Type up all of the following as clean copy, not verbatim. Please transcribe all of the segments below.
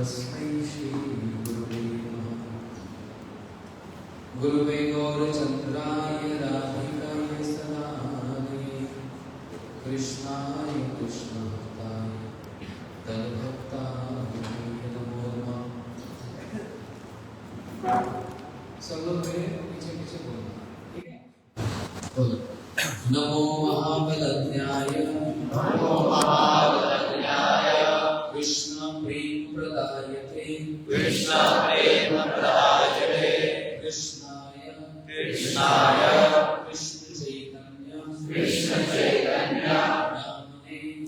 तस्मै श्री गुरुवे नमः। गुरुवे गौरचन्द्राय राधिकाय सदानये कृष्णाय कृष्णभक्ताय तद्भक्ताय नमो नमः। सब लोग मेरे पीछे पीछे बोलना, ठीक है? बोलो। नमो महाबलज्ञाय कृष्ण प्रेम प्रदायते कृष्णाय कृष्ण चैतन्य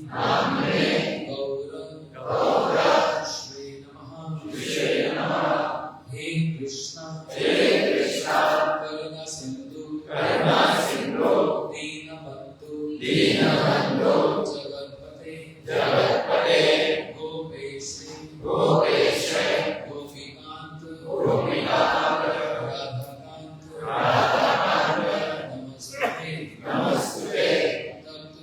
नामने गौर श्री नमः। हे कृष्ण करुणा सिंधु दीनबंधु जगत्पते गोपेश गोपीकांत राधाकांत नमस्ते तप्त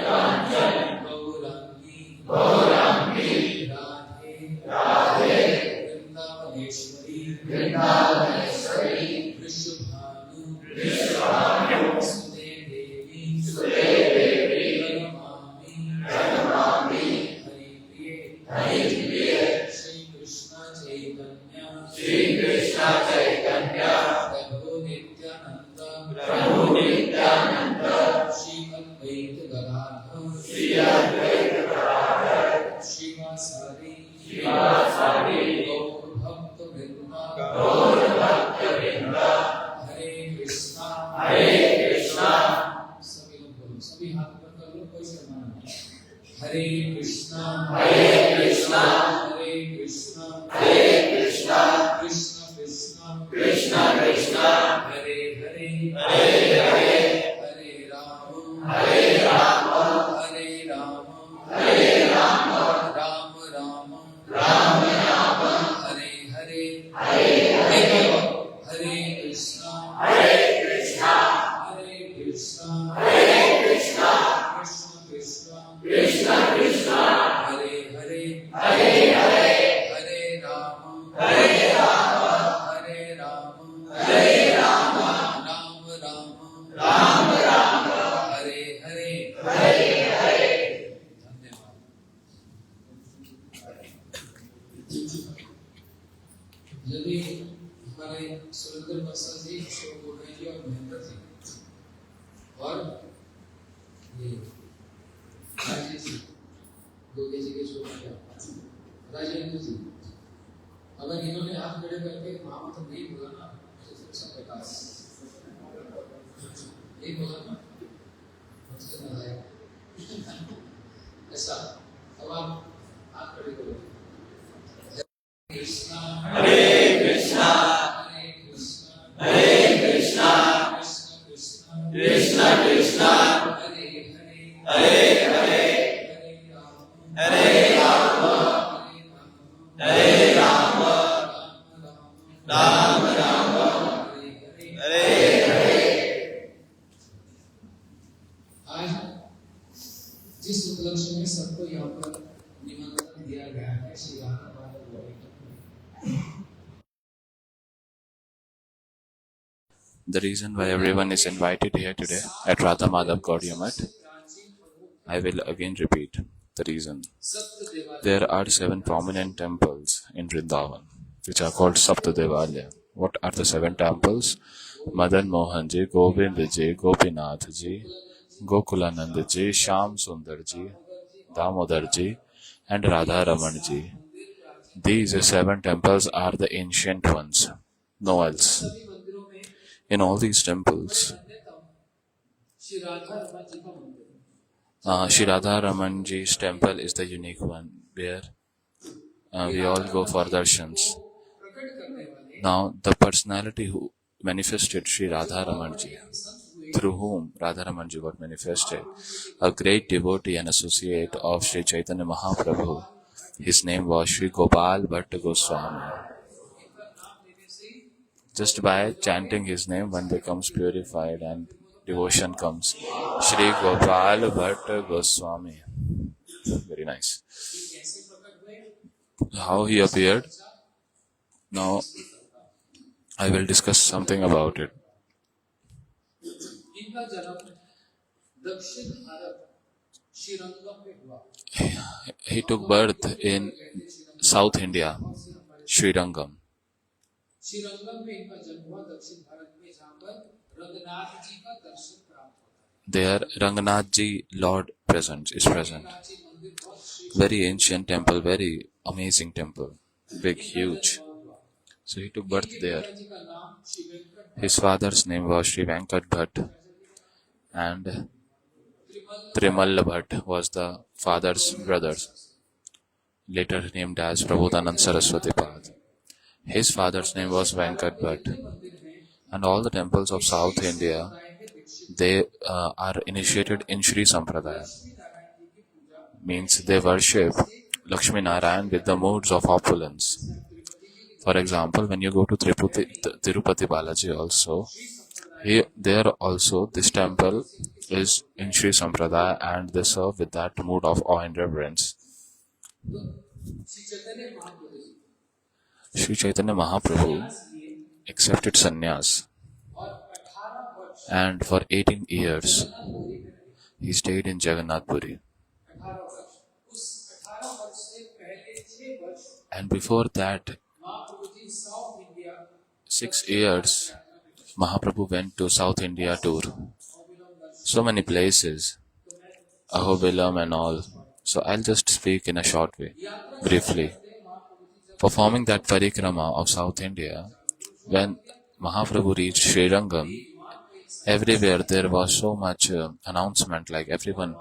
कांचन गौरांगी राधे वृंदावनेश्वरी वृषभानु सुते देवी प्रणमामि हरिप्रिये श्री कृष्ण चैतन्य प्रभु नित्यानंद श्री अद्वैत गदाधर श्रीवासादि गौर भक्त वृंदा हरे कृष्णा सभी लोग बोलो, सभी हाथ ऊपर कर लो, कोई शर्मा नहीं। हरे कृष्णा कृष्ण कृष्ण हरे हरे हरे राम राम हरे हरे हरे कृष्णा कृष्ण हरे हरे हरे राम राम हरे हरे। धन्यवाद। यदि हमारे सुरेंद्र प्रसाद जी शो बोल रहे हैं और महेंद्र जी और ये राजेश जी, दो केजी के शो किया राजेंद्र जी, अगर इन्होंने हाथ खड़े करके महामंत्र नहीं बोला ना तो फिर सब बेकार नहीं बोला ना मुझसे ना आएगा ऐसा। अब आप हाथ खड़े करो। कृष्णा कृष्ण हरे हरे हरे राम राम हरे हरे। आज जिस उपलक्ष्य में सबको यहाँ पर निमंत्रण दिया गया है Shri Radha The reason why everyone is invited here today at Radha Madhav Gaudiya Math, I will again repeat the reason. There are 7 prominent temples in Vrindavan, which are called Sapta Devalaya. What are the 7 temples? Madan Mohan Ji, Govind Ji, Gopinath Ji, Gokulanand Ji, Shyam Sundar Ji, Damodar Ji, and Radha Raman Ji. These 7 temples are the ancient ones, no else. In all these temples, Shri Radha Raman Ji's temple is the unique one where we all go for darshans. Now, the personality who manifested Shri Radha Raman Ji, through whom Radha Raman Ji got manifested, a great devotee and associate of Shri Chaitanya Mahaprabhu, his name was Shri Gopal Bhatta Goswami. Just by chanting his name, one becomes purified and devotion comes. Shri Gopal Bhatta Goswami. Very nice. how he appeared. Now, I will discuss something about it. इनका जन्म दक्षिण भारत श्रीरंगम में हुआ। He took birth in South India, Srirangam. Srirangam में इनका जन्म हुआ दक्षिण भारत में, जहाँ पर रंगनाथ जी का दर्शन प्राप्त होता There, Ranganath Ji Lord is present. है। प्राचीन मंदिर बहुत श्रेष्ठ Very ancient temple, very amazing temple, big, huge. So he took birth there. जी का नाम Shri Venkat His father's name was Sri Venkat Bhatt, and Trimal Bhatt was the father's brother, later named as Prabodhanand Saraswati Pad. His father's name was Venkat Bhatt, and all the temples of South India, they are initiated in Sri Sampradaya. Means they worship Lakshmi Narayan with the moods of opulence. For example, when you go to Tirupati Balaji also, there also this temple is in Sri Sampradaya and they serve with that mood of awe and reverence. Sri Chaitanya Mahaprabhu accepted sannyas, and for 18 years he stayed in Jagannath Puri. And before that, 6 years, Mahaprabhu went to South India tour. So many places, Ahobilam and all. So I'll just speak in a short way, briefly. Performing that parikrama of South India, when Mahaprabhu reached Srirangam, everywhere there was so much announcement, like everyone,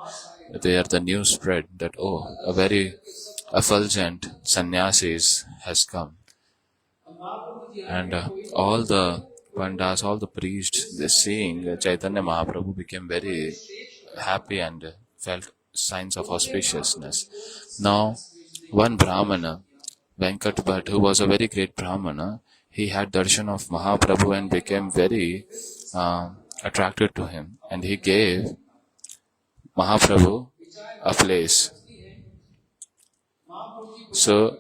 where the news spread that, oh, a very effulgent sannyasis has come. And all the Pandas, all the priests, they seeing Chaitanya Mahaprabhu became very happy and felt signs of auspiciousness. Now, one Brahmana, Venkat Bhatt, who was a very great Brahmana, he had darshan of Mahaprabhu and became very attracted to him. And he gave Mahaprabhu a place. So,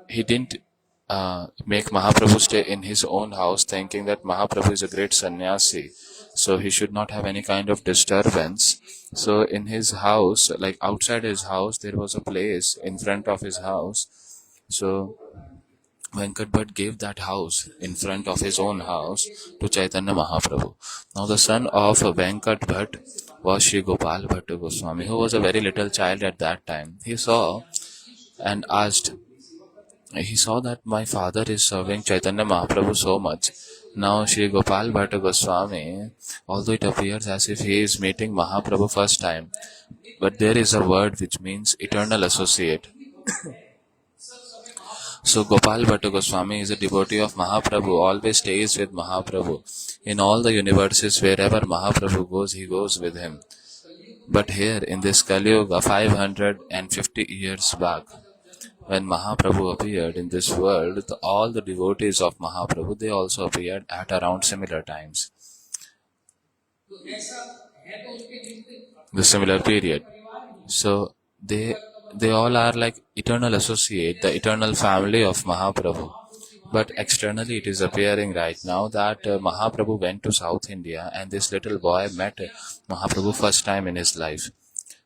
he didn't make Mahaprabhu stay in his own house, thinking that Mahaprabhu is a great sannyasi, so he should not have any kind of disturbance. So in his house, like outside his house, there was a place in front of his house. So Venkat Bhatt gave that house in front of his own house to Chaitanya Mahaprabhu. Now the son of Venkat Bhatt was Sri Gopal Bhatta Goswami, who was a very little child at that time. He saw and asked, he saw that my father is serving Chaitanya Mahaprabhu so much. Now Sri Gopal Bhatta Goswami, although it appears as if he is meeting Mahaprabhu first time, but there is a word which means eternal associate. So Gopal Bhatta Goswami is a devotee of Mahaprabhu, always stays with Mahaprabhu. In all the universes, wherever Mahaprabhu goes, he goes with him. But here in this Kali Yuga, 550 years back, when Mahaprabhu appeared in this world, all the devotees of Mahaprabhu, they also appeared at around similar times. The similar period. So they all are like eternal associate, the eternal family of Mahaprabhu. But externally it is appearing right now that Mahaprabhu went to South India and this little boy met Mahaprabhu first time in his life.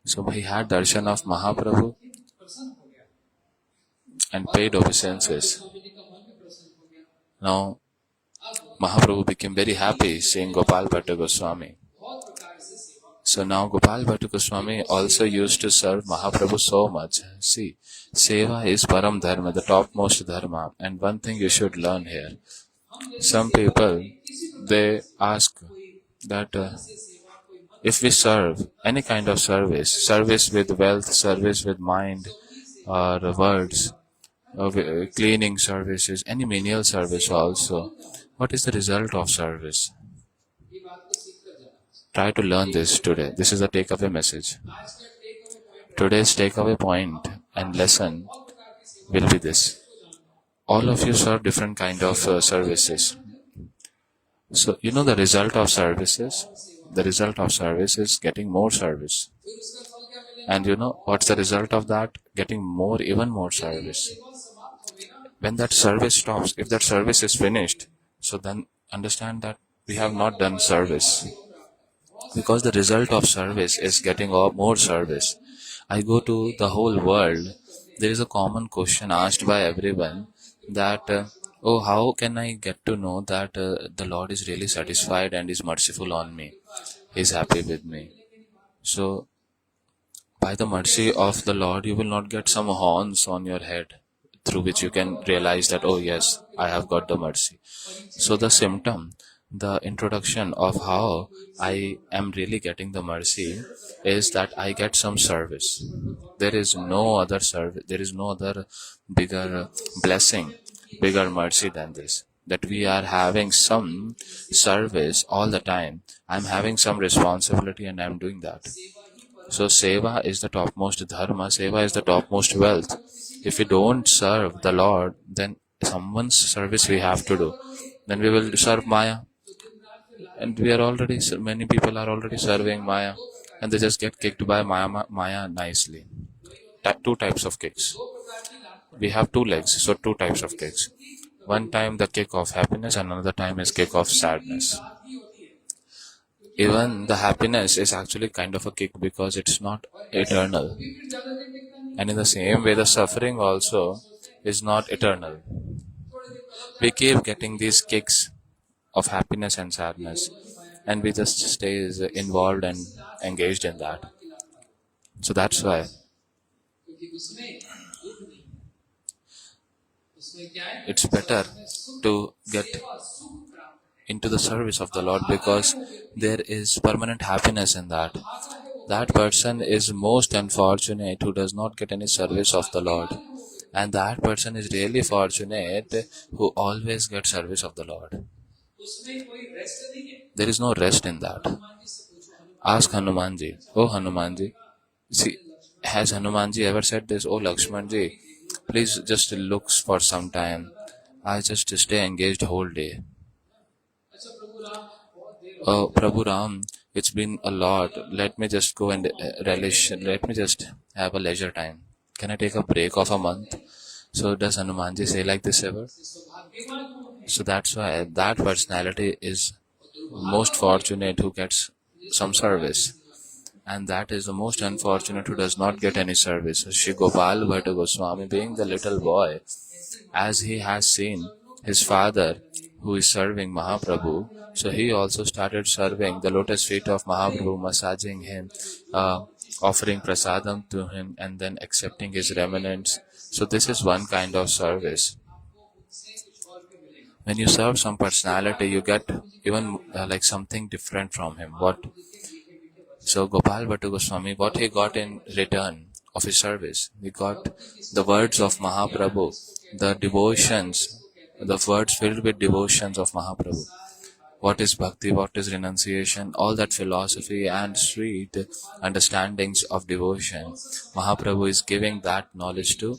So he had darshan of Mahaprabhu and paid obeisances. Now, Mahaprabhu became very happy seeing Gopal Bhatta Goswami. So now Gopal Bhatta Goswami also used to serve Mahaprabhu so much. See, Seva is Param Dharma, the topmost Dharma. And one thing you should learn here. Some people, they ask that if we serve any kind of service with wealth, service with mind, or words, cleaning services, any menial service also, what is the result of service? Try to learn this today. This is a takeaway message. Today's takeaway point and lesson will be this. All of you serve different kind of services. So, you know the result of services? The result of service is getting more service. And you know what's the result of that? Getting more, even more service. When that service stops, if that service is finished, so then understand that we have not done service, because the result of service is getting more service. I go to the whole world. There is a common question asked by everyone that, oh, how can I get to know that the Lord is really satisfied and is merciful on me? He's happy with me. So, by the mercy of the Lord, you will not get some horns on your head through which you can realize that, oh, yes, I have got the mercy. So, the symptom, the introduction of how I am really getting the mercy is that I get some service. There is no other service, there is no other bigger blessing, bigger mercy than this. That we are having some service all the time. I'm having some responsibility and I'm doing that. So seva is the topmost dharma, seva is the topmost wealth. If we don't serve the Lord, then someone's service we have to do. Then we will serve Maya. And we are already, many people are already serving Maya. And they just get kicked by Maya nicely. Two types of kicks. We have two legs, so two types of kicks. One time the kick of happiness, and another time is kick of sadness. Even the happiness is actually kind of a kick because it's not eternal. And in the same way, the suffering also is not eternal. We keep getting these kicks of happiness and sadness, and we just stay involved and engaged in that. So that's why it's better to get into the service of the Lord, because there is permanent happiness in that. That person is most unfortunate who does not get any service of the Lord. And that person is really fortunate who always gets service of the Lord. There is no rest in that. Ask Hanumanji. Oh Hanumanji. See, has Hanumanji ever said this? Oh Lakshmanji, please just look for some time. I just stay engaged whole day. Oh, Prabhu Ram, it's been a lot. Let me just go and relish. Let me just have a leisure time. Can I take a break of a month? So does Hanumanji say like this ever? So that's why that personality is most fortunate who gets some service. And that is the most unfortunate who does not get any service. Shri Gopal Bhatta Goswami, being the little boy, as he has seen his father who is serving Mahaprabhu, so he also started serving the lotus feet of Mahaprabhu, massaging him, offering prasadam to him, and then accepting his remnants. So this is one kind of service. When you serve some personality, you get even like something different from him. What? So Gopal Bhatta Goswami, what he got in return of his service, he got the words of Mahaprabhu, the devotions, the words filled with devotions of Mahaprabhu. What is bhakti, what is renunciation, all that philosophy and sweet understandings of devotion, Mahaprabhu is giving that knowledge to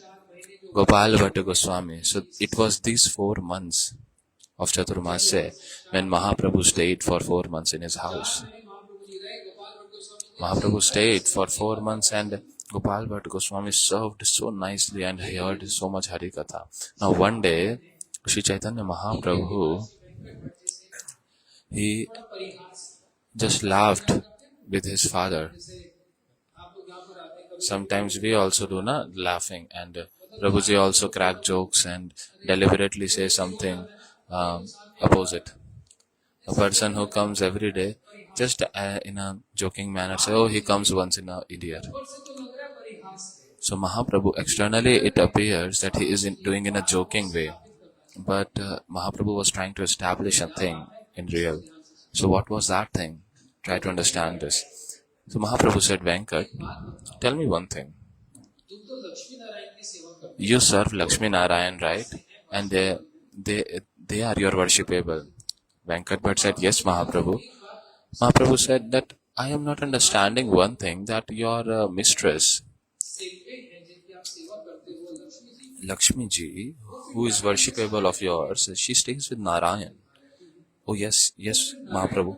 Gopal Bhatta Goswami. So it was these 4 months of Chaturmasya when Mahaprabhu stayed for 4 months in his house. Mahaprabhu stayed for 4 months and Gopal Bhatta Goswami served so nicely and he heard so much Harikatha. Now one day, Sri Chaitanya Mahaprabhu, he just laughed with his father. Sometimes we also do laughing, and Prabhuji also crack jokes and deliberately say something opposite. A person who comes every day, just in a joking manner, say, oh, he comes once in a year. So Mahaprabhu, externally it appears that he is doing in a joking way. But Mahaprabhu was trying to establish a thing in real. So what was that thing? Try to understand this. So Mahaprabhu said, Venkat, tell me one thing. You serve Lakshmi Narayan, right? And they are your worshipable. Venkat Bhatt said, yes, Mahaprabhu. Mahaprabhu said that I am not understanding one thing, that your mistress, Lakshmi ji, who is worshipable of yours, she stays with Narayan. Oh yes, Mahaprabhu.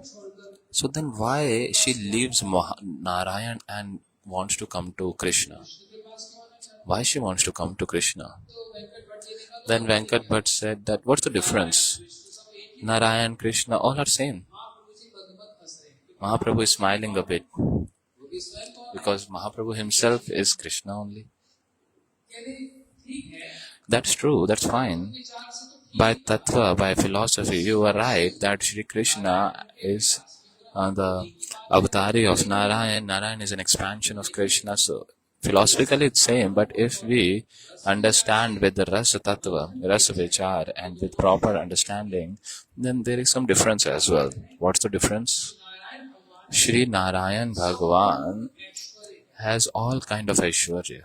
So then why she leaves Narayan and wants to come to Krishna. Krishna के पास क्यों आना चाहती Why she wants to come to Krishna? है? तो वेंकट भट्ट जी ने कहा Then Venkat Bhatt said that what's the difference? Krishna सब एक ही Narayan, Krishna, all are same. Mahaprabhu ji बदमत हंस रहे हैं Mahaprabhu is smiling a bit वो भी स्वयं कौन है? because Mahaprabhu himself is Krishna only. कहते ठीक है That's true, that's fine. विचार से तो By tattva, by philosophy, you are right that Shri Krishna is the avatari of Narayan. Narayan is an expansion of Krishna. So philosophically it's same, but if we understand with the rasa tattva, rasa vichar, and with proper understanding, then there is some difference as well. What's the difference? Narayan भगवान Shri Narayan Bhagavan Aishwarya has all kind of Aishwarya,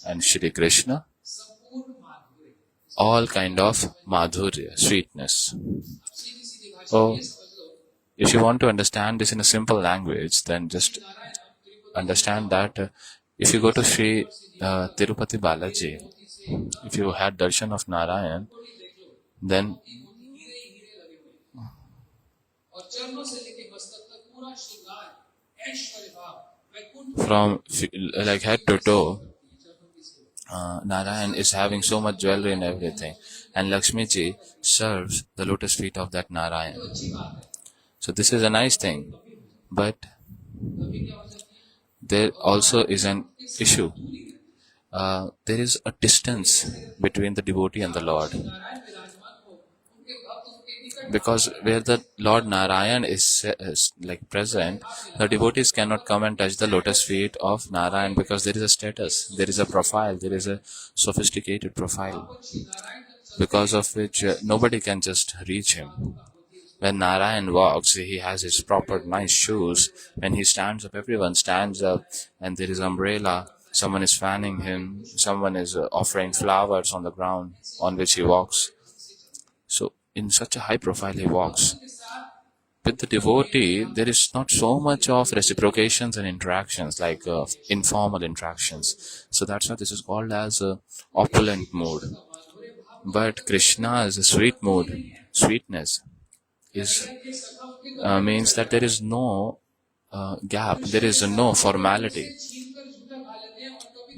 and Shri Krishna संपूर्ण माधुर्य all kind of madhurya, sweetness. सीधी सीधी भाषा Oh. में ये समझ लो If you want to understand this in a simple language, then just Narayan अब Tirupati understand that if you go to Sri Tirupati Balaji, if you had darshan of Narayan, देख लो then हीरे ही हीरे लगे हुए हैं। और चरणों से लेके मस्तक तक पूरा श्रृंगार ऐश्वर्य भाव Vaikuntha from like head to toe, Narayan is having so much jewelry and everything, and Lakshmi ji serves the lotus feet of that Narayan. अच्छी बात है So this is a nice thing, but कभी क्या हो जाती है there also is an issue. There is a distance between the devotee and the Lord. Narayan विराजमान हो उनके भक्त उनके निकट Because where the Lord Narayan is like present, the devotees cannot come and touch the lotus feet of Narayan because there is a status, there is a profile, there is a sophisticated profile Shri Narayan का because of which nobody can just reach him. When Narayan walks, he has his proper nice shoes. When he stands up, everyone stands up, and there is umbrella. Someone is fanning him. Someone is offering flowers on the ground on which he walks. So, in such a high profile, he walks. With the devotee, there is not so much of reciprocations and interactions, like informal interactions. So that's why this is called as a opulent mood. But Krishna's sweet mood, sweetness, is means that there is no gap, there is no formality.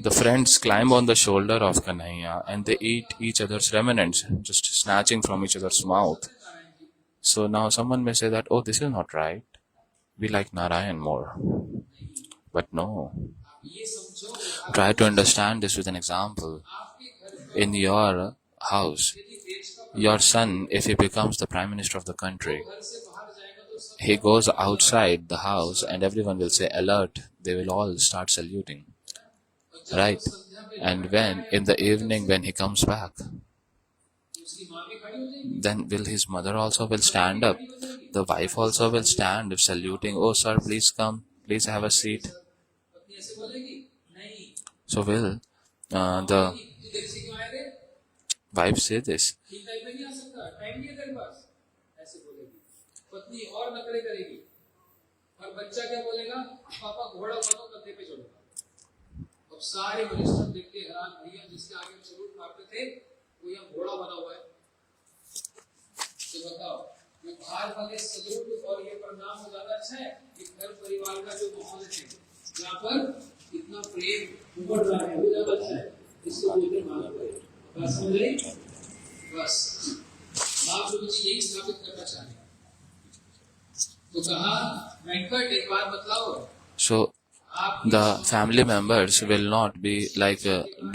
The friends climb on the shoulder of Kanhaiya and they eat each other's remnants, just snatching from each other's mouth. So now someone may say that, oh, this is not right. We like Narayan more. But no. Try to understand this with an example. In your house, your son, if he becomes the Prime Minister of the country, he goes outside the house and everyone will say, alert, they will all start saluting. Right? And when, in the evening, when he comes back, then will his mother also will stand up. The wife also will stand saluting, oh sir, please come, please have a seat. So will the wife say this? पत्नी और नखरे करेगी और बच्चा क्या बोलेगा पापा घोड़ा मानो कंधे पे चढ़ूंगा अब सारे वरिष्ठ देख के हैरान भैया जिसके आगे सलूट मारते थे वो यहाँ घोड़ा बना हुआ है तो बताओ ये बाहर वाले सलूट और ये प्रणाम हो ज्यादा अच्छा है कि घर परिवार का जो माहौल है जहाँ पर इतना प्रेम उमड़ रहा है वो ज्यादा अच्छा है इसको बोलते हैं मानव प्रेम बस समझ रही बस महाप्रभु जी यही स्थापित करना चाह रहे हैं तो कहा वेंकट एक बात बतलाओ So the family members will not be like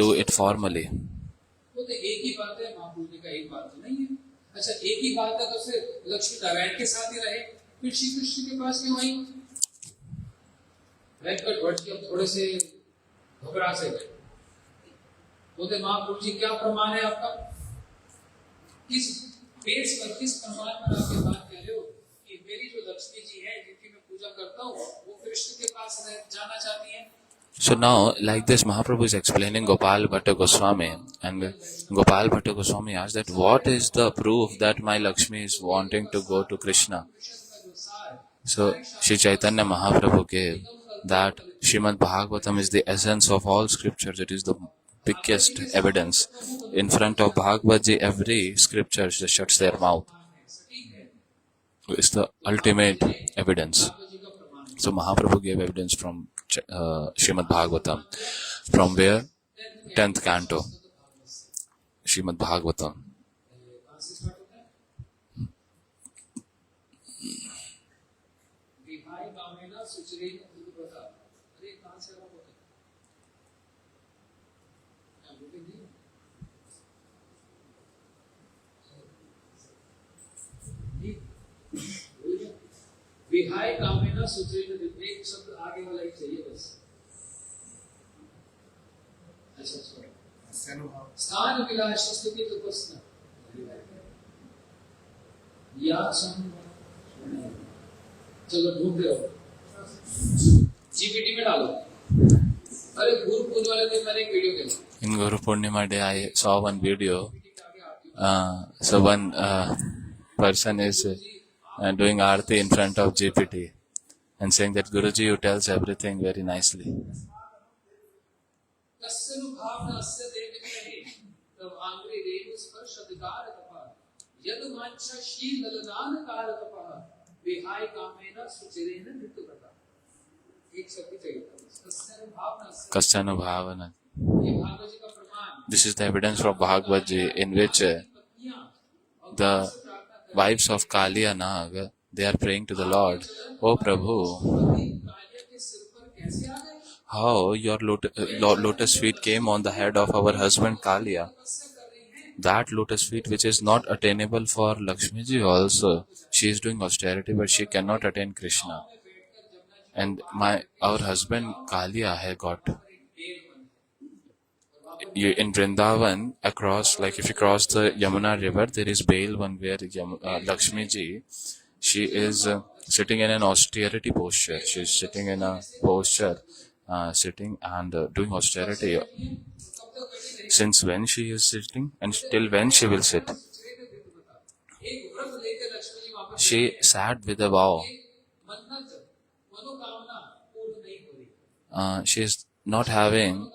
do it formally. वो तो एक ही बात है महाप्रभु जी का एक बात तो नहीं है अच्छा एक ही बात है तो सिर्फ लक्ष्मी नारायण के साथ ही रहे फिर श्री कृष्ण के पास क्यों आई वेंकट भट्ट जी थोड़े से घबरा से गए बोलते महाप्रभु जी क्या प्रमाण है आपका किस बेस पर किस प्रमाण पर आप ये बात कह रहे हो कि मेरी जो लक्ष्मी जी है जिनकी मैं पूजा करता हूँ वो कृष्ण के पास जाना चाहती हैं So now, like this, Mahaprabhu is explaining Gopal Bhatta Goswami, and Gopal Bhatta Goswami asked that, what is the proof that my Lakshmi is wanting to go to Krishna? So, Shri Chaitanya Mahaprabhu gave that Srimad Bhagavatam is the essence of all scriptures. It is the biggest evidence. In front of Bhagavad Ji, every scripture just shuts their mouth. It's the ultimate evidence. So Mahaprabhu gave evidence from Srimad Bhagavatam. From where? 10th canto, Srimad Bhagavatam. कहाँ से start होता है? विहाय कामेना सुचरेण दुर्व्रता। अरे कहाँ से आरंभ होता है? क्या बोले नहीं? विहाय कामेना सुचरेण दुर्व्रता। एक शब्द आगे वाला ही चाहिए बस। अच्छा छोड़ो। स्थान विलास स्तुति तपस्या या चलो ढूंढ रहे हो जीपीटी में डालो। अरे गुरु पूर्णिमा वाले दिन मैंने एक वीडियो देखा। In Guru Purnima day, I saw one video. So one person is doing aarti in front of GPT and saying that Guruji, you tells everything very nicely. कस्यनु भावनास्य देवते तव आंग्रे रेणु स्पर्श अधिकार तपः यद मांचा शीललनान कार तपः विहाय कामेन सुचिरेण नृत्यव्रता। एक शब्द चाहिए था कस्यनु भावनास्य। Kasyanu Bhavana. ये भागवत जी का प्रमाण। This is the evidence from Bhagavad Ji in which the wives of Kaliya Nag, they are praying to the Lord, "O Prabhu, Kaliya के सिर पर कैसे आ गए? how your lotus feet came on the head of our husband Kaliya. That lotus feet which is not attainable for Lakshmi ji also. She is doing austerity but she cannot attain Krishna. And our husband Kaliya has got. In Vrindavan, across, like if you cross the Yamuna river, there is Bailvan where Lakshmi ji, she is sitting in an austerity posture. She is sitting in a posture, sitting and doing austerity. Since when she is sitting and till when she will sit? एक व्रत लेकर लक्ष्मी जी वापस She sat with a vow. मन्नत मनोकामना पूर्ण नहीं हो रही। She is not having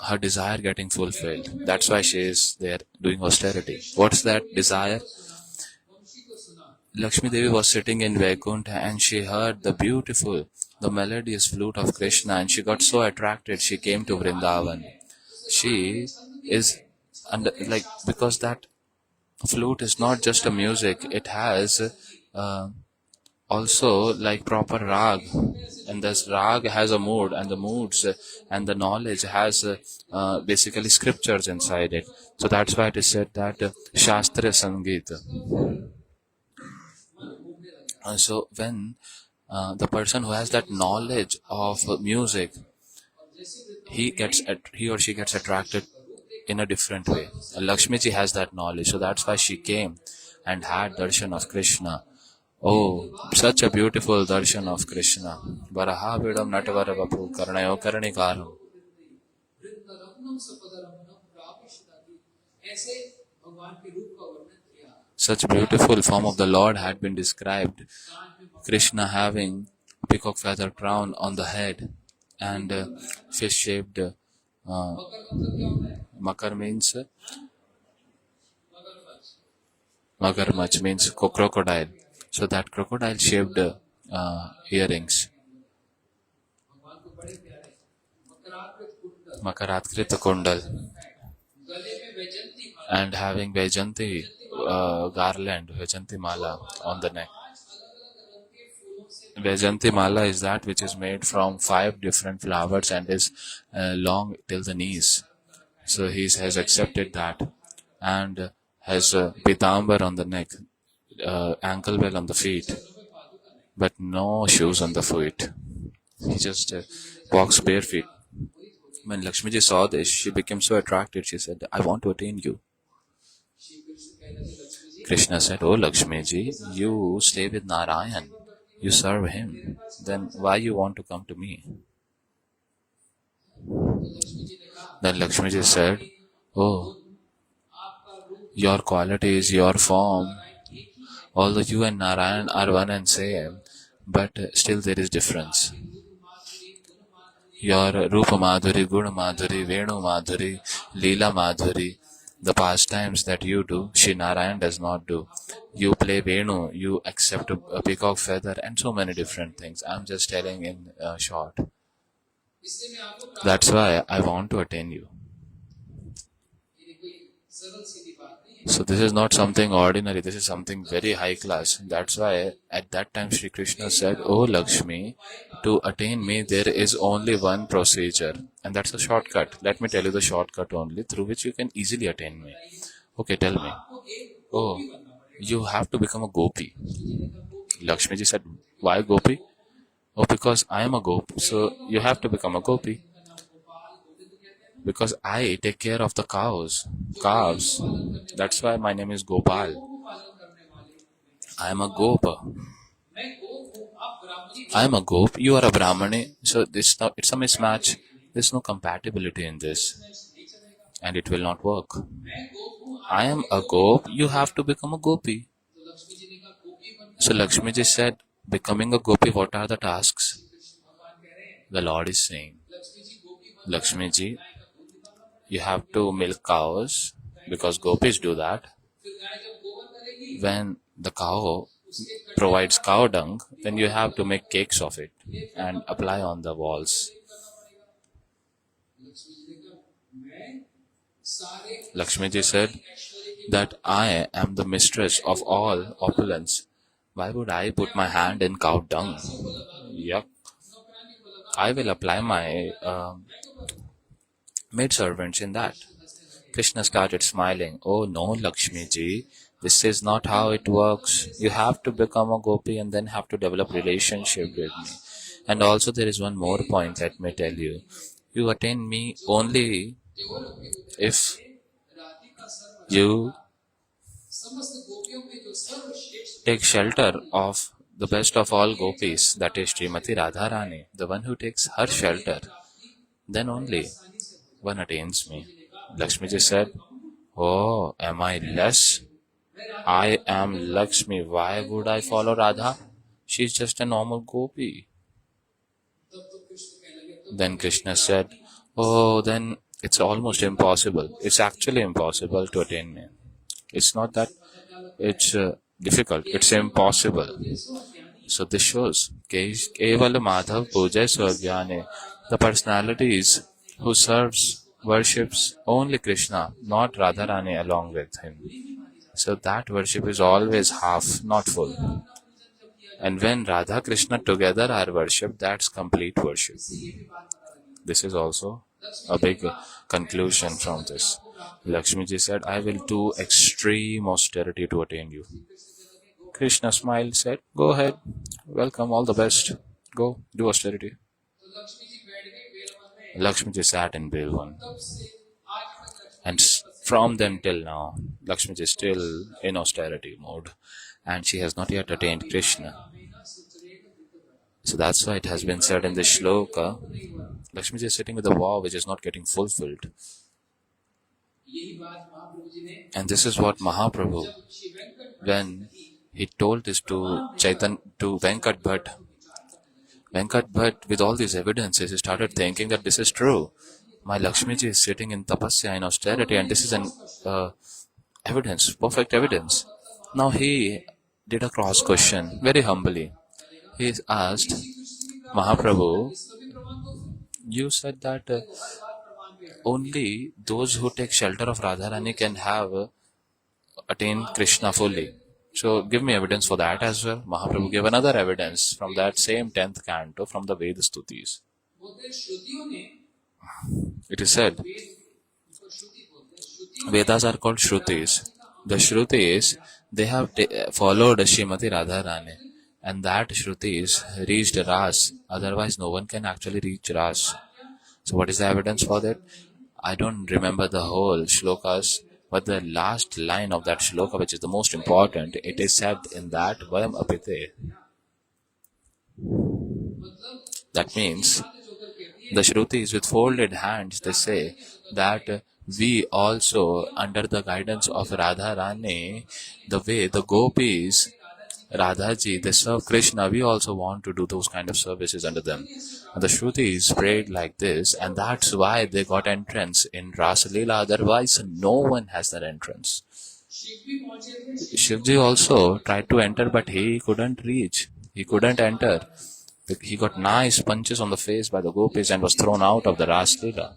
her desire getting fulfilled. That's why she is there doing austerity. What's that desire? वंशी को सुना Lakshmi Devi was sitting in Vaikuntha and she heard the melodious flute of Krishna and she got so attracted, she came to Vrindavan. She is, and like, because that flute is not just a music, it has also like proper rag, and this rag has a mood, and the moods and the knowledge has basically scriptures inside it. So that's why it is said that Shastra Sangeet. So when the person who has that knowledge of music, he or she gets attracted in a different way. Lakshmi ji has that knowledge, so that's why she came and had darshan of Krishna. Oh, such a beautiful darshan of Krishna. Varaha vidam natavara vapu karnayo karnikaram. वृंदरत्नम सपदरत्नम प्रापिशदाति। ऐसे भगवान के रूप का वर्णन किया। Such beautiful form of the Lord had been described. Krishna having peacock feather crown on the head and fish-shaped मकर मतलब क्या होता है? makar means मगरमच्छ। magarmach means crocodile. So that crocodile-shaped earrings, भगवान को बड़े प्यारे मकराकृत कुंडल makaratkrita kundal, गले में वैजंती माला and having Vajanti garland, Vajanti mala on the neck. 5 अलग-अलग रंग के फूलों से Vajanti mala is that which is made from 5 different flowers and is long till the knees. So he has accepted that and has pitambar on the neck, ankle bell on the feet, but no shoes on the feet. He just walks bare feet. When Lakshmi ji saw this, she became so attracted. She said, "I want to attain you." Shri Krishna कहने लगे Lakshmi ji Krishna said, "Oh Lakshmi ji, you stay with Narayan. You serve him. Then why you want to come to me?" Lakshmi ji ने कहा Then Lakshmi ji said, "Oh, आपका रूप your quality is your form. एक ही है। Although you and Narayan are one and same, but still there is difference. Your Rupa Madhuri, Guna Madhuri, Venu Madhuri, Leela Madhuri, the pastimes that you do, Shri Narayan does not do. You play Venu, you accept a peacock feather, and so many different things. I'm just telling in short." इसलिए मैं आपको प्राप्त That's why I want to attain you. ये कोई सरल सीधी बात नहीं है। So this is not something ordinary, this is something very high class. That's why at that time Sri Krishna said, "Oh Lakshmi, to attain me there is only one procedure, and that's a shortcut. Let me tell you the shortcut only through which you can easily attain me." Okay, tell me. आपको एक Oh, गोपी बनना पड़ेगा। you have to become a gopi. Gopi Lakshmi ji said, "Why gopi?" Oh, because I am a gopi, so you have to become a gopi. का नाम गोपाल गोविंद कहते हैं ना। Because I take care of the calves. That's why my name is Gopal. गो पालन करने वाले I am a gopa. मैं गो हूँ, आप ब्राह्मणी I am a gop, you are a brahmane, so it's a mismatch. There's no compatibility in this, नहीं चलेगा। and it will not work. मैं गो हूँ, I am a gop, you have to become a gopi. तो लक्ष्मी जी ने कहा गोपी बनकर So Lakshmi ji said, becoming a gopi, what are the tasks? Krishna भगवान कह रहे हैं The Lord is saying, Lakshmi ji गोपी बन Lakshmi ji, गाय का दूध निकालना पड़ेगा। you have to milk cows, because gopis do that. फिर गाय जब गोबर करेगी When the cow provides cow dung, then you have to make cakes of it and apply on the walls. Lakshmi ji ने कहा मैं सारे Lakshmi ji said that I am the mistress of all opulence. Why would I put my hand in cow dung? Yuck. नौकरानी को लगा I will apply my maid servants in that. Krishna started smiling. Oh no, Lakshmi ji, this is not how it works. You have to become a gopi and then have to develop relationship with me. And also there is one more point, let me tell you. You attain me only if Radhika serve you समस्त गोपियों में जो सर्वश्रेष्ठ take shelter of the best of all gopis, that is Srimati Radharani, the one who takes her shelter, then only one attains me. Lakshmi ji said, "Oh, am I less? I am Lakshmi. Why would I follow Radha? She's just a normal gopi." तब तो कृष्ण कहने लगे तो Then Krishna said, "Oh, then it's almost impossible. It's actually impossible to attain me. It's not that it's difficult. It's impossible." So this shows Keval Madhav Puja Swagyane, the personalities who serves, worships only Krishna, not Radharani along with him. So that worship is always half, not full. And when Radha Krishna together are worshipped, that's complete worship. This is also a big conclusion from this. Lakshmi ji said, "I will do extreme austerity to attain you." Krishna smiled, said, "Go ahead. Welcome, all the best. Go, do austerity." तो लक्ष्मी जी बैठ गई बेलवन में Lakshmi ji sat in Bilwan. तब से आज तक Lakshmi And from then till now, Lakshmi ji is still in austerity mode. And she has not yet attained Krishna. बिना सुतरेग विद्ध So that's why it has been said in the shloka, Lakshmi ji is sitting with a vow which is not getting fulfilled. यही बात महाप्रभु जी ने And this is what Mahaprabhu, जब Shri Venkat when he told this to Venkat Bhatt, with all these evidences, he started thinking that this is true. My Lakshmi ji is sitting in tapasya in austerity, and this is an evidence, perfect evidence. Now he did a cross question, very humbly. He asked, Mahaprabhu, इसका भी प्रमाण दो फिर you said that हर बार प्रमाण भी है only those who take shelter of Radharani can have attained Krishna fully. So give me evidence for that as well. Mahaprabhu gave another evidence from that same 10th canto from the Veda Stutis. बोलते हैं श्रुतियों ने It is said, वेद को श्रुति बोलते हैं श्रुति Vedas are called Shrutis. The Shrutis, they have followed Srimati Radharani, and that Shrutis reached Ras. Otherwise, no one can actually reach Ras. So what is the evidence for that? I don't remember the whole shlokas, but the last line of that shloka, which is the most important, it is said in that Vayam Apite. That means the Shrutis with folded hands, they say that we also, under the guidance of Radharani, the way the gopis, Radhaji, they serve Krishna, we also want to do those kind of services under them. And the Shrutis prayed like this, and that's why they got entrance in Rasa Leela. Otherwise, no one has that entrance. Shiv भी पहुंचे थे Shivji also tried to enter, but he couldn't reach. He couldn't enter. He got nice punches on the face by the gopis and was thrown out of the Ras Leela.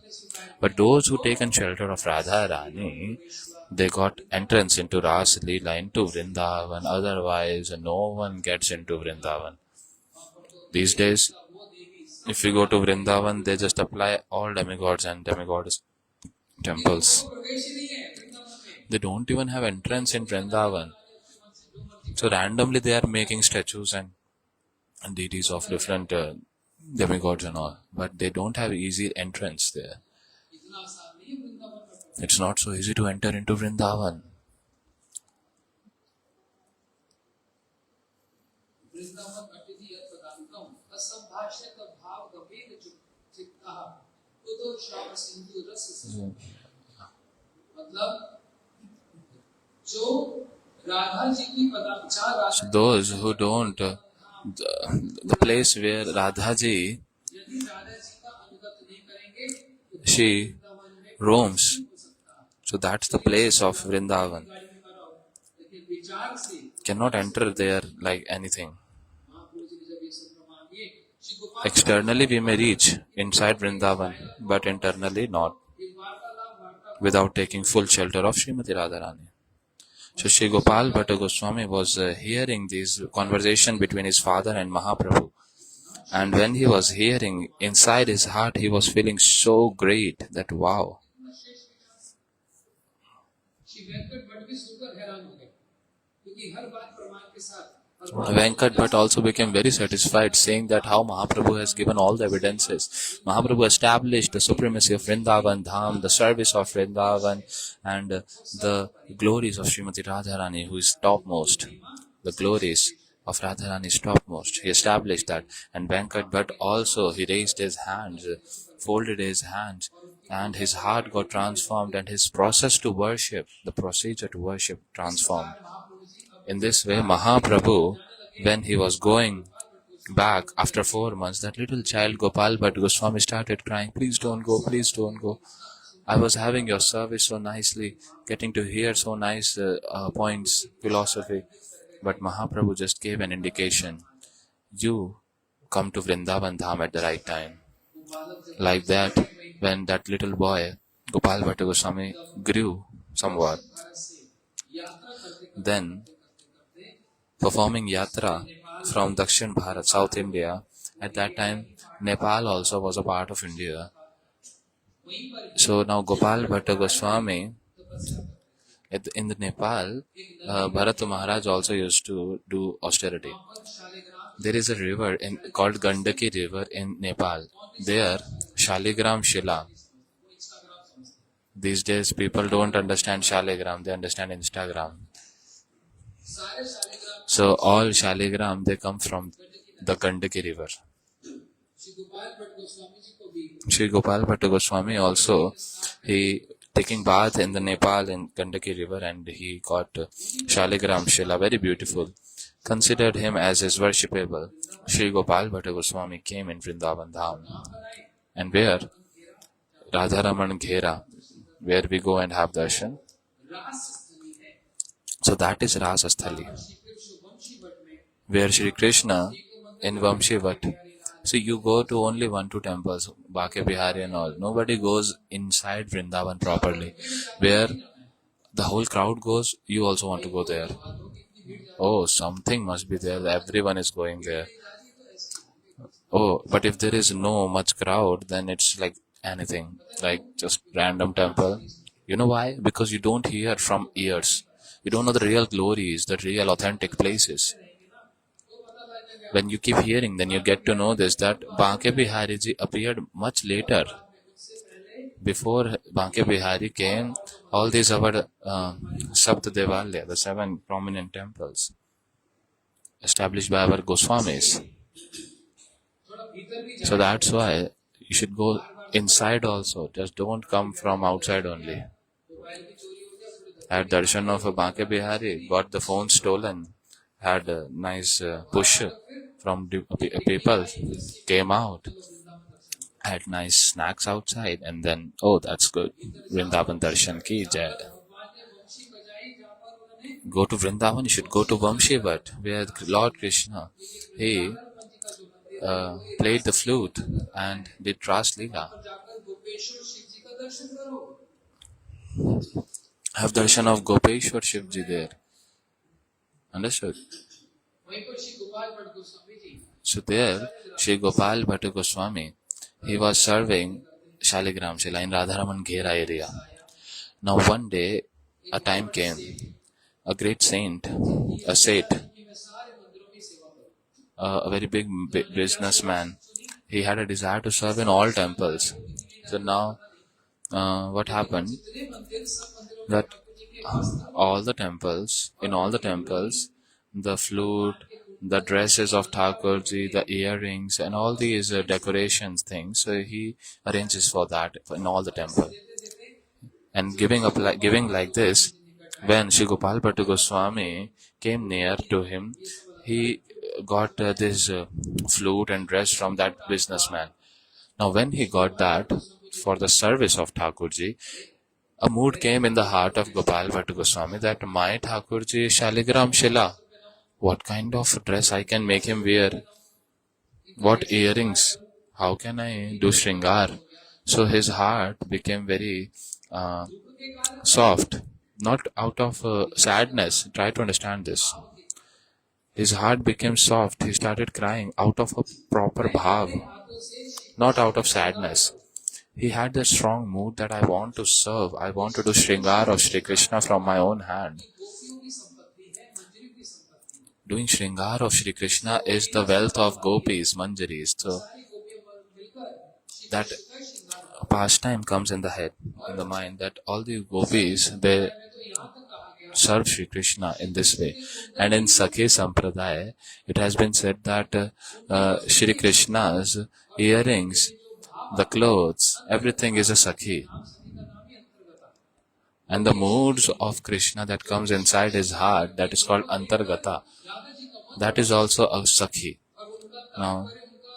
But those who taken shelter of Radha Rani, they got entrance into Ras Leela, into Vrindavan. Otherwise, no one gets into Vrindavan. These days, if you go to Vrindavan, they just apply all demigods and demigods temples. They don't even have entrance in Vrindavan. So randomly they are making statues and deities of different demigods and all. But they don't have easy entrance there. It's not so easy to enter into Vrindavan. So those who don't, the place where Radhaji, she roams, so that's the place of Vrindavan. Cannot enter there like anything. Externally we may reach inside Vrindavan, but internally not, without taking full shelter of Srimati Radharani. So Sri Gopal Bhatta Goswami was hearing this conversation between his father and Mahaprabhu. And when he was hearing, inside his heart he was feeling so great that wow. Venkat Bhatt also became very satisfied, saying that how Mahaprabhu has given all the evidences. Mahaprabhu established the supremacy of Vrindavan Dham, the service of Vrindavan, and the glories of Srimati Radharani, who is topmost. The glories of Radharani is topmost. He established that. And Venkat Bhatt also, he raised his hands, folded his hands, and his heart got transformed, and his process to worship, the procedure to worship, transformed. In this way, Mahaprabhu, when he was going back after 4 months, that little child Gopal Bhatt Goswami started crying, please don't go, please don't go. I was having your service so nicely, getting to hear so nice points, philosophy. But Mahaprabhu just gave an indication. You come to Vrindavan Dham at the right time. Like that, when that little boy, Gopal Bhatt Goswami, grew somewhat, then performing yatra from Dakshin Bharat, South India. At that time, Nepal also was a part of India. So now Gopal Bhatta Goswami, in the Nepal, Bharata Maharaj also used to do austerity. There is a river called Gandaki river in Nepal. There, Shaligram Shila. These days, people don't understand Shaligram, they understand Instagram. So all Shaligram, they come from the Gandaki river. Sri Gopal Bhatta Goswami also, he taking bath in the Nepal in Gandaki river, and he got Shaligram Shila, very beautiful. Considered him as his worshipable. Sri Gopal Bhatta Goswami came in Vrindavan Dham. And where? Radharaman Ghera, where we go and have darshan. So that is Rasasthali, where Shri Krishna in Vamshivat. So you go to only 1-2 temples, Bake Bihari and all. Nobody goes inside Vrindavan properly. Where the whole crowd goes, you also want to go there. Oh, something must be there. Everyone is going there. Oh, but if there is no much crowd, then it's like anything, like just random temple. You know why? Because you don't hear from ears. You don't know the real glories, the real authentic places. When you keep hearing, then you get to know this, that Banke Bihari ji appeared much later. Before Banke Bihari came, all these our Sapta Devalya, the 7 prominent temples, established by our Goswamis. So that's why you should go inside also. Just don't come from outside only. At darshan of Banke Bihari, got the phone stolen, had a nice push from people, came out, had nice snacks outside, and then, oh, that's good. Vrindavan darshan ki jai. Go to Vrindavan, you should go to Vamshivat, where Lord Krishna, he played the flute and did Ras Leela. पर जाकर गोपेश्वर शिव जी का दर्शन करो। Have darshan of Gopeshwar Shivji there. Understood? वहीं पर Shri Gopal Bhatt Goswami ji So there, Sri Gopal Bhatta Goswami, he was serving Shaligram Shila in Radharaman Ghera area. Now one day, a time came, a great saint, a Seth, कि मैं सारे मंदिरों की सेवा करूं। a very big businessman, he had a desire to serve in all temples. So now, what happened? जितने मंदिर सब मंदिरों में That ठाकुर जी के वस्त्र all the temples, in all the temples, the flute, the dresses of Thakurji, the earrings, and all these decorations things. So he arranges for that in all the temple. And giving like this, when Sri Gopal Bhatta Goswami came near to him, he got this flute and dress from that businessman. Now when he got that for the service of Thakurji, a mood came in the heart of Gopal Bhatta Goswami that my Thakurji is Shaligram Shila. What kind of dress I can make him wear? What earrings? How can I do Shringar? So his heart became very soft, not out of sadness. Try to understand this. His heart became soft. He started crying out of a proper bhav, not out of sadness. He had the strong mood that I want to serve. I want to do Shringar of Shri Krishna from my own hand. गोपियों की संपत्ति है, मंजरी की संपत्ति है। Doing Shringar of Shri Krishna is the wealth of gopis, manjaris. So सारी गोपियों पर मिलकर that शिव का श्रृंगार a pastime comes in the head, in the mind, that all the gopis, they में तो यहाँ तक कहा गया serve Shri Krishna in this way. And in Sakhi Sampradaya, it has been said that Shri Krishna's earrings, the clothes, everything is a Sakhi. And the moods of Krishna that comes inside his heart, that is called Antargata, that is also a Sakhi. और उनका Now, उनका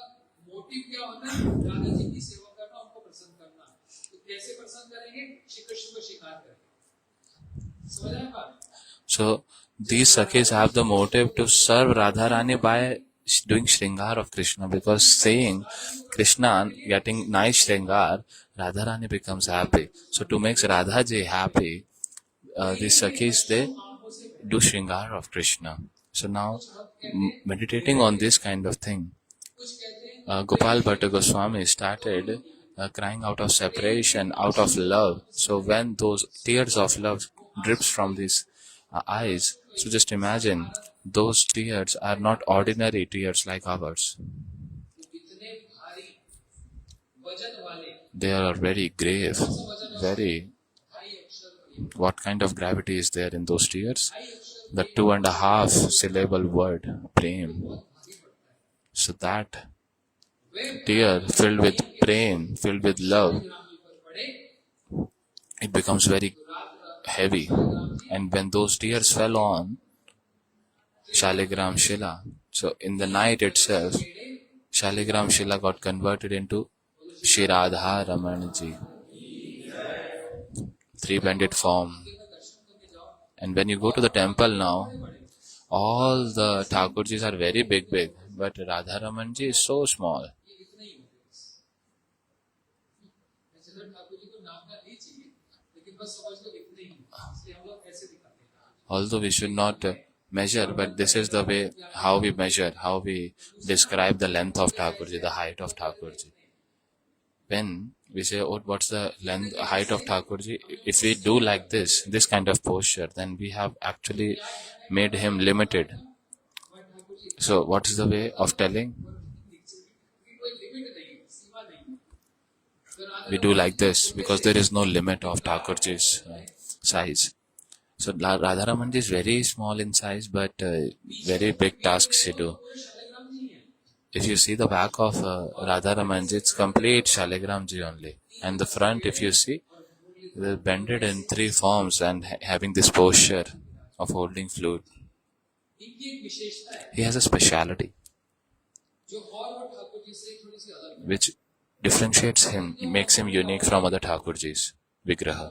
motive क्या होना है? राधा जी की सेवा करना, उनको प्रसन्न करना। तो कैसे प्रसन्न करेंगे? श्री कृष्ण को शिकार करेंगे। समझ आया बात? so these Sakhis have the motive to serve Radharani by doing Shringar of Krishna, because seeing Krishna getting nice Shringar, Radharani becomes happy. So to make Radhaji happy, these Sakhis, they do Shringar of Krishna. So now, meditating on this kind of thing, Gopal Bhatta Goswami started crying out of separation, out of love. So when those tears of love drips from these eyes, so just imagine, those tears are not ordinary tears like ours. इतने भारी वजन वाले They are very grave, very. ढाई अक्षर What kind of gravity is there in those tears? The 2.5 syllable word, prem. So that tear filled with prem, filled with love, it becomes very heavy. And when those tears fell on Shaligram Shila, so in the night itself, Shaligram Shila got converted into Shri Radha Ramanji, three-banded form. And when you go to the temple now, all the Thakurjis are very big, but Radha Ramanji is so small. General Thakur ji को नापना नहीं चाहिए, लेकिन बस समझ लो इतने ही, इसलिए हम लोग ऐसे दिखाते हैं। Although we should not measure, but this is the way how we measure, how we describe the length of Thakurji, the height of Thakurji. When we say, oh, what's the length, height of Thakurji? If we do like this kind of posture, then we have actually made him limited. So what is the way of telling? कोई limit नहीं है, सीमा नहीं है। We do like this because there is no limit of Thakurji's size. So Radharamanji is very small in size, but very big tasks he do. If you see the back of Radharamanji, it's complete Shaligramji only. And the front, if you see, they're bended in three forms and having this posture of holding flute. इनकी एक विशेषता है He has a speciality जो और ठाकुर जी से थोड़ी सी अलग है। which differentiates him, makes him unique from other Thakurjis, Vigraha.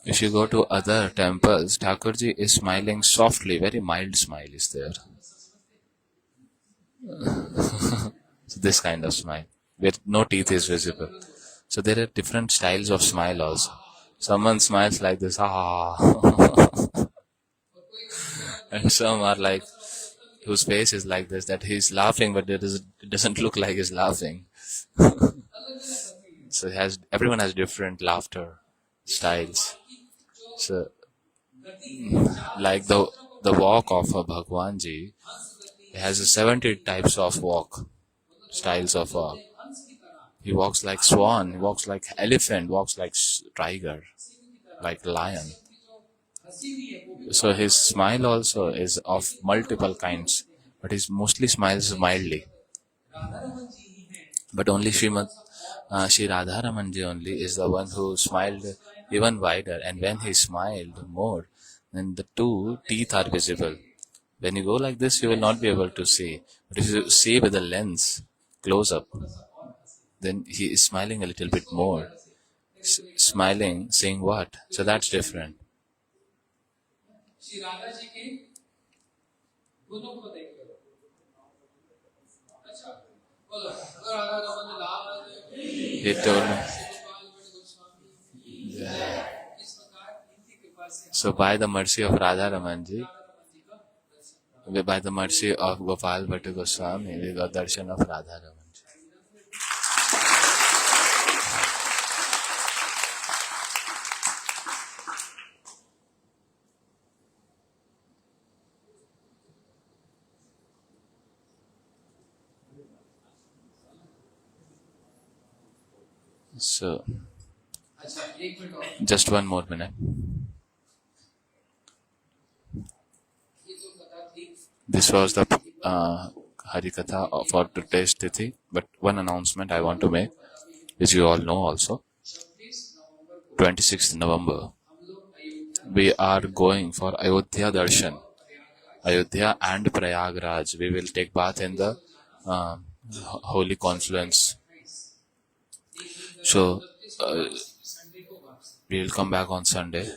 If you go to other temples, Thakurji is smiling softly, very mild smile is there. So this kind of smile, where no teeth is visible. So there are different styles of smile also. Someone smiles like this, ah, and some are like whose face is like this, that he's laughing, but it doesn't look like he's laughing. So everyone has different laughter styles. So like the walk of a Bhagwan Ji, he has 70 types of walk, styles of walk. He walks like swan, he walks like elephant, walks like tiger, like lion. So his smile also is of multiple kinds, but he mostly smiles mildly. But only Shri Radharaman Ji only is the one who smiled even wider, and when he smiled more, then the two teeth are visible. When you go like this, you will not be able to see. But if you see with the lens close up, then he is smiling a little bit more. Smiling, saying what? So that's different. He told me. So by the mercy of Radharaman Ji, by the mercy of Gopal Bhatta Goswami, we got darshan of Radharaman Ji. So, just one more minute. This was the Harikatha for today's Tithi, but one announcement I want to make, which you all know also. 26th November, we are going for Ayodhya Darshan. Ayodhya and Prayagraj. We will take bath in the Holy Confluence. So, we will come back on Sunday,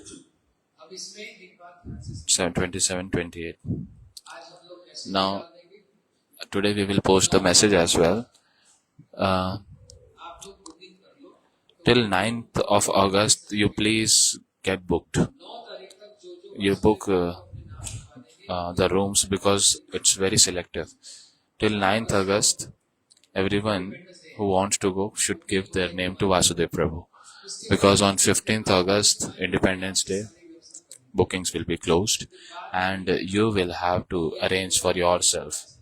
27, 28. Now, today we will post the message as well. Till 9th of August, you please get booked. You book the rooms because it's very selective. Till 9th August, everyone who wants to go should give their name to Vasudev Prabhu. Because on 15th August, Independence Day, bookings will be closed and you will have to arrange for yourself.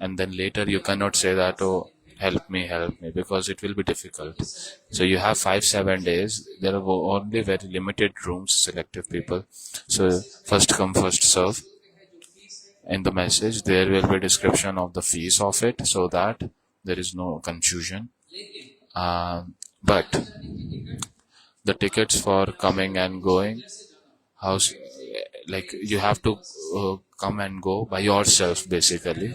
And then later you cannot say that, oh, help me, because it will be difficult. So you have 5-7 days. There are only very limited rooms, selective people. So first come, first serve. In the message, there will be a description of the fees of it so that there is no confusion. But the tickets for coming and going, like you have to come and go by yourself basically.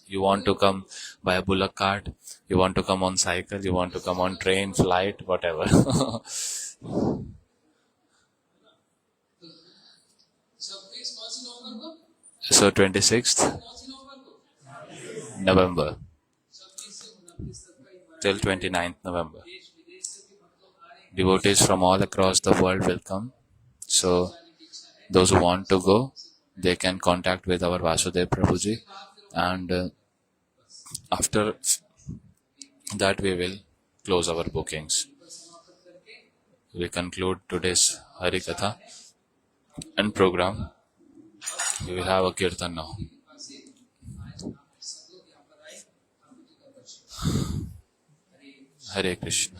You want to come by a bullock cart, you want to come on cycle, you want to come on train, flight, whatever. So 26th November till 29th November. Devotees from all across the world will come. So those who want to go, they can contact with our Vasudev Prabhuji, and after that we will close our bookings. We conclude today's Harikatha and program. We will have a kirtan now. Hare Krishna.